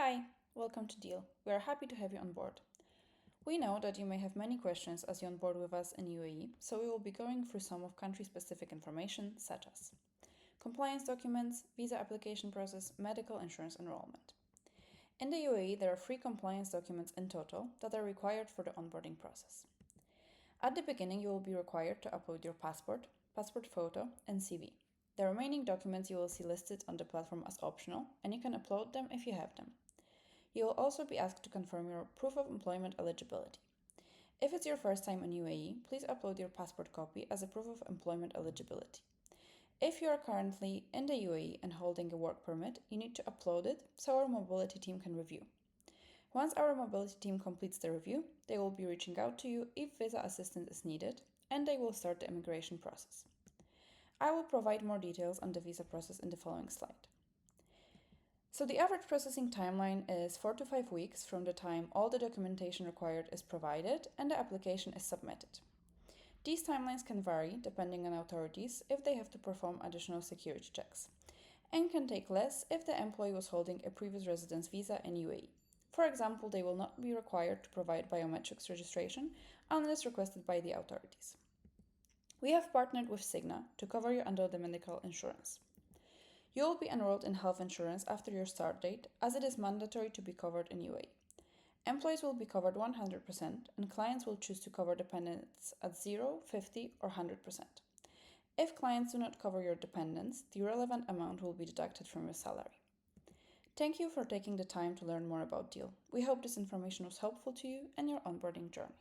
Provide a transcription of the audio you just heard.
Hi, welcome to Deel. We are happy to have you on board. We know that you may have many questions as you onboard with us in UAE, so we will be going through some of country-specific information such as compliance documents, visa application process, medical insurance enrollment. In the UAE, there are 3 compliance documents in total that are required for the onboarding process. At the beginning, you will be required to upload your passport photo, and CV. The remaining documents you will see listed on the platform as optional, and you can upload them if you have them. You will also be asked to confirm your proof of employment eligibility. If it's your first time in UAE, please upload your passport copy as a proof of employment eligibility. If you are currently in the UAE and holding a work permit, you need to upload it so our mobility team can review. Once our mobility team completes the review, they will be reaching out to you if visa assistance is needed, and they will start the immigration process. I will provide more details on the visa process in the following slide. So the average processing timeline is 4 to 5 weeks from the time all the documentation required is provided and the application is submitted. These timelines can vary depending on authorities if they have to perform additional security checks, and can take less if the employee was holding a previous residence visa in UAE. For example, they will not be required to provide biometrics registration unless requested by the authorities. We have partnered with Cigna to cover you under the medical insurance. You will be enrolled in health insurance after your start date, as it is mandatory to be covered in UAE. Employees will be covered 100%, and clients will choose to cover dependents at 0, 50, or 100%. If clients do not cover your dependents, the relevant amount will be deducted from your salary. Thank you for taking the time to learn more about Deel. We hope this information was helpful to you and your onboarding journey.